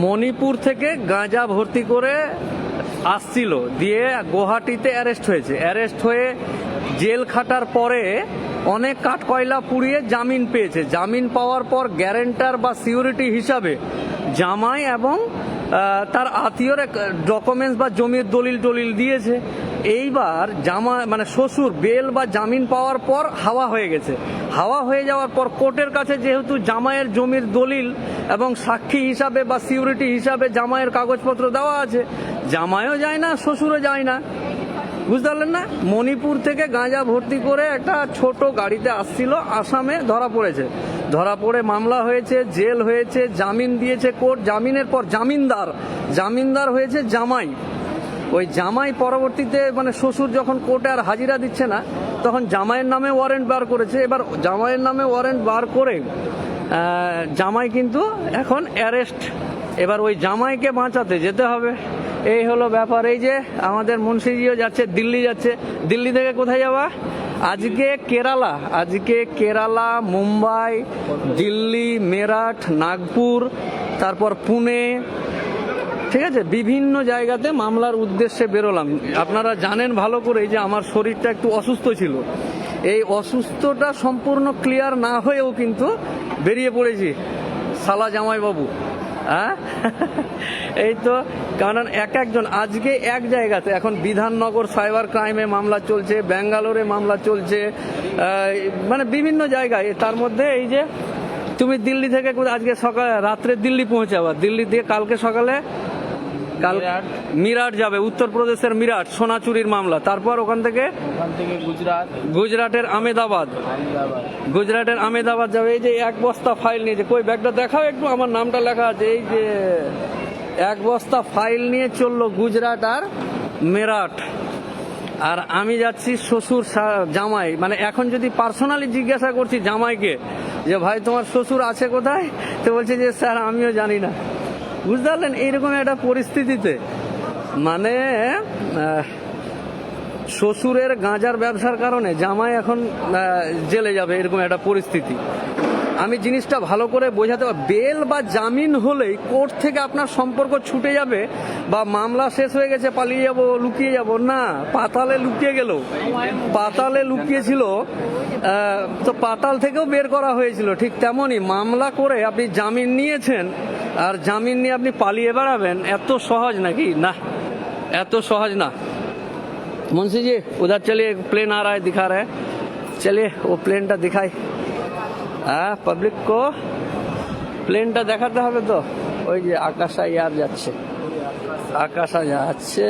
মণিপুর থেকে গাঁজা ভর্তি করে আসছিল, দিয়ে গুয়াহাটিতে অ্যারেস্ট হয়েছে। অ্যারেস্ট হয়ে জেল খাটার পরে অনেক কাঠকয়লা পুড়িয়ে জামিন পেয়েছে। জামিন পাওয়ার পর গ্যারেন্টার বা সিকিউরিটি হিসাবে জামাই এবং তার আত্মীয়র ডকুমেন্টস বা জমির দলিল টলিল দিয়েছে। এইবার জামাই মানে শ্বশুর বেল বা জামিন পাওয়ার পর হাওয়া হয়ে গেছে। হাওয়া হয়ে যাওয়ার পর কোর্টের কাছে যেহেতু জামাইয়ের জমির দলিল এবং সাক্ষী হিসাবে বা সিকিউরিটি হিসাবে জামাইয়ের কাগজপত্র দেওয়া আছে, জামাইও যায় না, শ্বশুরও যায় না। বুঝতে পারলেন না? মণিপুর থেকে গাঁজা ভর্তি করে একটা ছোট গাড়িতে আসছিল, আসামে ধরা পড়েছে। ধরা পড়ে মামলা হয়েছে, জেল হয়েছে, জামিন দিয়েছে কোর্ট। জামিনের পর জামিনদার হয়েছে জামাই। ওই জামাই পরবর্তীতে মানে শ্বশুর যখন কোর্টে আর হাজিরা দিচ্ছে না, তখন জামাইয়ের নামে ওয়ারেন্ট বার করেছে। এবার জামাইয়ের নামে ওয়ারেন্ট বার করে জামাই কিন্তু এখন অ্যারেস্ট। এবার ওই জামাইকে বাঁচাতে যেতে হবে, এই হলো ব্যাপার। এই যে আমাদের মুন্সিজিও যাচ্ছে, দিল্লি যাচ্ছে। দিল্লি থেকে কোথায় যাওয়া? আজকে কেরালা, মুম্বাই, দিল্লি, মেরাঠ, নাগপুর, তারপর পুনে, ঠিক আছে, বিভিন্ন জায়গাতে মামলার উদ্দেশ্যে বেরোলাম। আপনারা জানেন ভালো করে যে আমার শরীরটা একটু অসুস্থ ছিল। এই অসুস্থটা সম্পূর্ণ ক্লিয়ার না হয়েও কিন্তু বেরিয়ে পড়েছি শালা জামাইবাবু। হ্যাঁ, এই তো। কারণ একজন আজকে এক জায়গাতে, এখন বিধাননগর সাইবার ক্রাইমে মামলা চলছে, ব্যাঙ্গালোরে মামলা চলছে, মানে বিভিন্ন জায়গায়। তার মধ্যে এই যে তুমি দিল্লি থেকে আজকে সকালে রাত্রে দিল্লি পৌঁছাবা, দিল্লি দিয়ে কালকে সকালে মিরাট যাবে, উত্তরপ্রদেশের মিরাট, সোনা চুরির মামলা। তারপর ওখান থেকে গুজরাটের আমেদাবাদ যাবে। এই যে এক বস্তা ফাইল নিয়েছে, কই ব্যাগটা দেখাও একটু, আমার নামটা লেখা আছে। এই যে এক বস্তা ফাইল নিয়ে চললো গুজরাট আর মেরাট। আর আমি যাচ্ছি শ্বশুর জামাই, মানে এখন যদি পার্সোনালি জিজ্ঞাসা করছি জামাইকে যে ভাই তোমার শ্বশুর আছে কোথায়, তো বলছে যে স্যার আমিও জানি না। বুঝতে পারলেন? এইরকম একটা পরিস্থিতিতে মানে শ্বশুরের গাঁজার ব্যবসার কারণে জামাই এখন জেলে যাবে, এরকম একটা পরিস্থিতি। আমি জিনিসটা ভালো করে বোঝাতে পারি। বেল বা জামিন হলেই কোর্ট থেকে আপনার সম্পর্ক ছুটে যাবে, বা মামলা শেষ হয়ে গেছে পালিয়ে যাব, লুকিয়ে যাব না। পাতালে লুকিয়ে গেল, পাতালে লুকিয়েছিল তো পাতাল থেকেও বের করা হয়েছিল। ঠিক তেমনই মামলা করে আপনি জামিন নিয়েছেন, আর জামিন নিয়ে আপনি পালিয়ে বেড়াবেন, এত সহজ নাকি? না, এত সহজ না। मुंशी जी उधर चलिए, प्लेन आ रहा है, दिखा रहा है, चलिए वो प्लेनটা दिखाई। হ্যাঁ, পাবলিক কো প্লেনটা দেখাতে হবে তো। ওই যে আকাশা ইয়ার যাচ্ছে, আকাশা যাচ্ছে,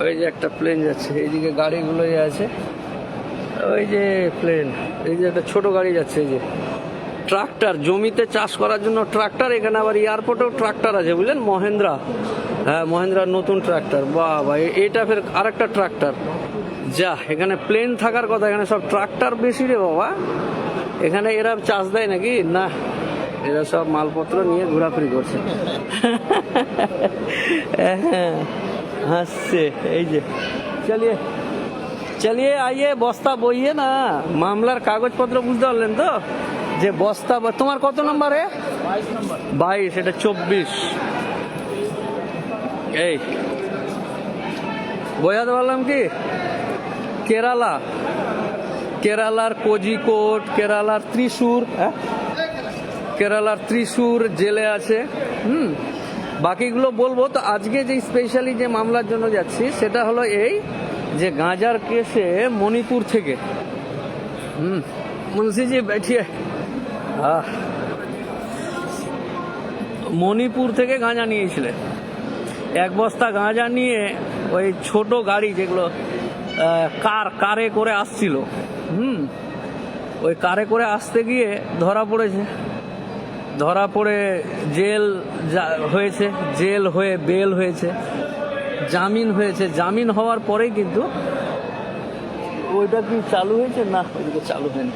ওই যে একটা প্লেন যাচ্ছে, এইদিকে গাড়িগুলোই আছে, ওই যে প্লেন, এই যে একটা ছোট গাড়ি যাচ্ছে, এই যে ট্রাক্টর, জমিতে চাষ করার জন্য ট্রাক্টর। এখানে আবার এয়ারপোর্টেও ট্রাক্টর আছে, বুঝলেন, মহেন্দ্রা। হ্যাঁ, মহেন্দ্রার নতুন ট্রাক্টর। বাহ, এটা ফের আরেকটা ট্রাক্টর। যা, এখানে প্লেন থাকার কথা, এখানে সব ট্রাক্টর বেশি রে বাবা। এখানে এরা চাষ দেয় নাকি? না, এরা সব মালপত্র নিয়ে ঘোরাফেরি করছে। হাসছে। এই যে চলিয়ে চলিয়ে আইয়ে, বস্তা বইয়ে না, মামলার কাগজপত্র। বুঝতে পারলেন তো? যে বস্তা, তোমার কত নম্বরে? 22, এটা 24। এই বোঝাতে পারলাম কি? কেরালার কোজিকোড, কেরালার ত্রিশূর জেলে আছে। বাকিগুলো বলবো। তো আজকে যে স্পেশালি যে মামলার জন্য যাচ্ছি সেটা হলো এই যে গাঁজার কেসে মণিপুর থেকে। মুন্সিজি बैठिए। মণিপুর থেকে গাঁজা নিয়েছিলেন, এক বস্তা গাঁজা নিয়ে ওই ছোট গাড়ি যেগুলো কারে করে আসছিল, ওই কারে করে আসতে গিয়ে ধরা পড়েছে। ধরা পড়ে জেল হয়েছে, জেল হয়ে বেল হয়েছে, জামিন হয়েছে। জামিন হওয়ার পরেই কিন্তু ওইটা কি চালু হয়েছে? না, ওইদিকে চালু হয়নি।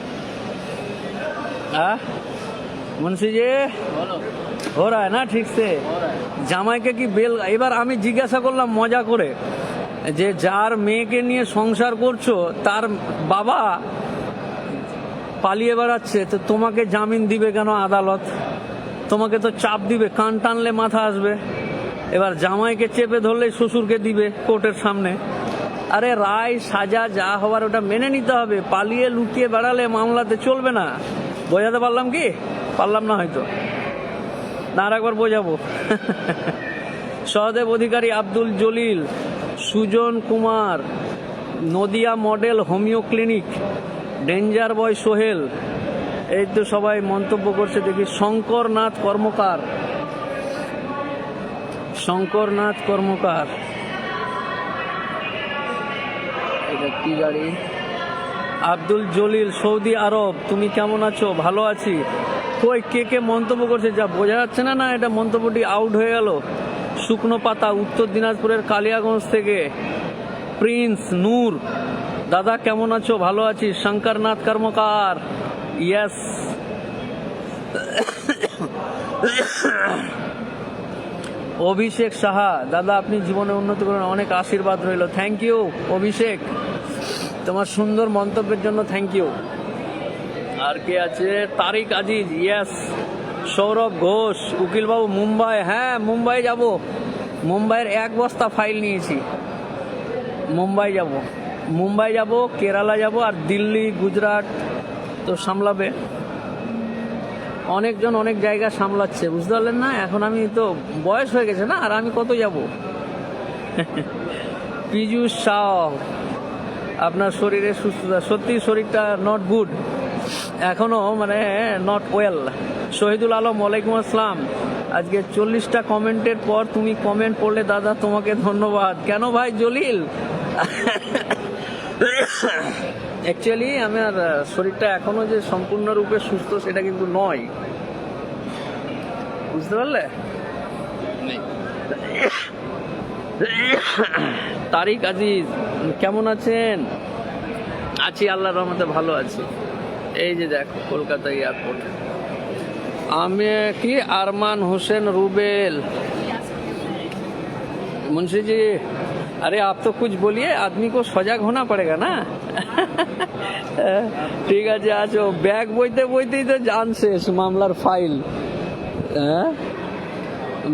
মুন্সি जी हो रहा है ना ठीक से? জামাইকে কি বেল? এবার আমি জিজ্ঞাসা করলাম মজা করে যে যার মেয়েকে নিয়ে সংসার করছো তার বাবা পালিয়ে বেড়াচ্ছে, তো তোমাকে জামিন দিবে কেন আদালত? তোমাকে তো চাপ দিবে, কান টানলে মাথা আসবে। এবার জামাইকে চেপে ধরলে শ্বশুরকে দিবে কোর্টের সামনে। আরে রায় সাজা যা হওয়ার ওটা মেনে নিতে হবে, পালিয়ে লুকিয়ে বেড়ালে মামলাতে চলবে না। বোঝাতে পারলাম কি? পারলাম না হয়তো, না আর একবার বোঝাবো। Sahadev Adhikari, Abdul Jalil, Sujan Kumar, Nadia model homoeo clinic, danger boy Sohel, এই তো সবাই মন্তব্য করছে দেখি। শঙ্করনাথ কর্মকার, শঙ্করনাথ কর্মকার, এটা কি গাড়ি? আব্দুল জলিল, সৌদি আরব, তুমি কেমন আছো? ভালো আছি। কই কে কে মন্তব্য করছে যা বোঝা যাচ্ছে না। না, এটা মন্তব্যটি আউট হয়ে গেল। শুকনো পাতা, উত্তর দিনাজপুরের কালিয়াগঞ্জ থেকে প্রিন্স নূর, দাদা কেমন আছো? ভালো আছি। শঙ্করনাথ কর্মকার, ইয়েস। অভিষেক সাহা, দাদা আপনি জীবনে উন্নতি করেন, অনেক আশীর্বাদ রইল। থ্যাংক ইউ অভিষেক, তোমার সুন্দর মন্তব্যের জন্য থ্যাংক ইউ। আর কে আছে? তারিক আজিজ, ইয়েস। সৌরভ ঘোষ, উকিলবাবু মুম্বাই, হ্যাঁ মুম্বাই যাব। মুম্বাইয়ের 1 বস্তা ফাইল নিয়েছি। মুম্বাই যাব, মুম্বাই যাব, কেরালা যাব, আর দিল্লি গুজরাট তো সামলাবে। অনেকজন অনেক জায়গা সামলাচ্ছে, বুঝতে পারলেন না? এখন আমি তো বয়স হয়ে গেছে না, আর আমি কত যাব? পীযূষ শাহ, আপনার শরীরের সুস্থতা, সত্যি শরীরটা নট গুড এখনো, মানে নট ওয়েল। শহীদুল আলম, ওয়ালাইকুম আসসালাম। আজকে 40টা কমেন্টের পর তুমি কমেন্ট পড়লে দাদা, তোমাকে ধন্যবাদ। কেন ভাই জলিল? অ্যাকচুয়ালি আমার শরীরটা এখনো যে সম্পূর্ণরূপে সুস্থ সেটা কিন্তু নয়, বুঝতে পারলে? তারিক আজিজ, কেমন আছেন? আছি, আল্লাহর রহমতে ভালো আছি। এই যে দেখো কলকাতা এয়ারপোর্ট। আমি কি আরমান হোসেন রুবেল, मुंशी जी, अरे आप तो कुछ बोलिए, आदमी को सजग होना पड़ेगा ना। ঠিক আছে, আছো। ব্যাগ বইতে বইতেই তো জান শেষ মামলার ফাইল।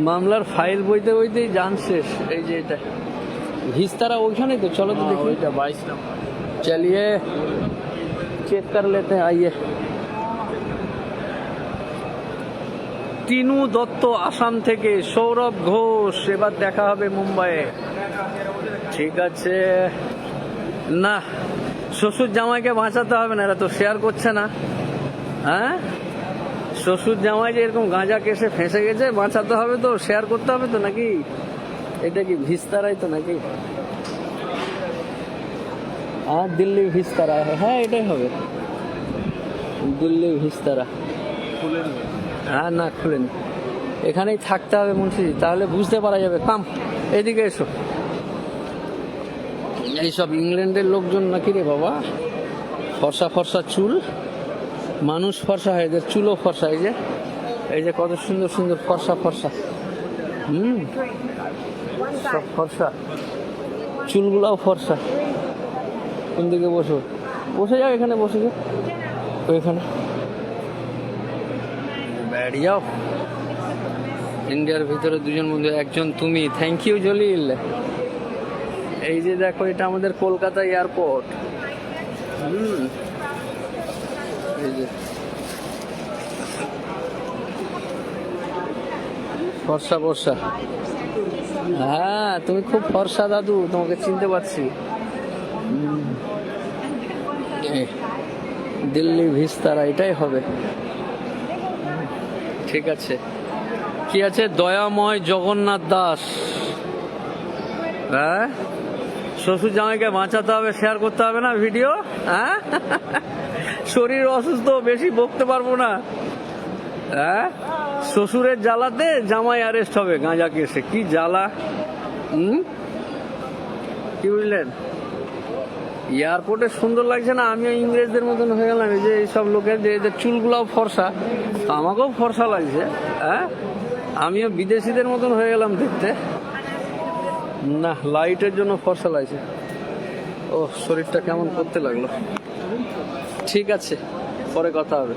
মামলার ফাইল বইতে বইতেই জান শেষ। এই যে এটা ভিস্তারা ওইখানে তো, চলো তো দেখি। ওইটা 22 নম্বর। चलिए चेक कर लेते हैं, आइए। টিনু দত্ত আসাম থেকে, সৌরভ ঘোষ, এবার দেখা হবে মুম্বাইয়ে। ঠিক আছে। না, শ্বশুর জামাইকে বাঁচাতে হবে না, এরা তো শেয়ার করছে না। হ্যাঁ, শ্বশুর জামাই যে এরকম গাঁজা কেসে ফেঁসে গেছে, বাঁচাতে হবে তো, শেয়ার করতে হবে তো নাকি? এটা কি ভিস্তারাই তো নাকি? হ্যাঁ, দিল্লি ভিস্তারা, হ্যাঁ এটাই হবে, দিল্লি ভিস্তারা। হ্যাঁ, না খুলেনি, এখানেই থাকতে হবে মুন্সি, তাহলে বুঝতে পারা যাবে। কাম, এদিকে এসো। এইসব ইংল্যান্ডের লোকজন নাকি রে বাবা, ফর্সা ফর্সা চুল, মানুষ ফর্সা হয়, এদের চুলও ফর্সা। এই যে কত সুন্দর সুন্দর ফর্সা ফর্সা, সব ফর্সা, চুলগুলাও ফর্সা। কোন দিকে বসো? বসে যাও, এখানে বসে যাও, ওইখানে बैठ যাও। ইন্ডিয়ার ভিতরে দুজন বন্ধু, একজন তুমি। Thank you Jalil. এই যে দেখো, এটা আমাদের কলকাতা এয়ারপোর্ট। এই যে ফর্সা ফর্সা, হ্যাঁ তুমি খুব ফর্সা দাদু, তোমাকে চিনতে পারছি। দিল্লি ভিস্তারা, এটাই হবে। ঠিক আছে। কি আছে? দয়াময় জগন্নাথ দাস, হ্যাঁ শ্বশুর জামাইকে বাঁচাতে হবে, শেয়ার করতে হবে না ভিডিও। হ্যাঁ, শরীর অসুস্থ, বেশি বকতে পারবো না। হ্যাঁ, শ্বশুরের জ্বালাতে জামাই অ্যারেস্ট হবে গাঁজা কেসে, কি জ্বালা। কি বুঝলেন? এয়ারপোর্টে সুন্দর লাগছে না? আমিও ইংরেজদের মতন হয়ে গেলাম। এই যে এইসব লোকের যে এদের চুলগুলাও ফর্সা, আমাকেও ফর্সা লাগছে। হ্যাঁ, আমিও বিদেশিদের মতন হয়ে গেলাম দেখতে। না, লাইটের জন্য ফর্সা লাগছে। ও, শরীরটা কেমন করতে লাগলো। ঠিক আছে, পরে কথা হবে।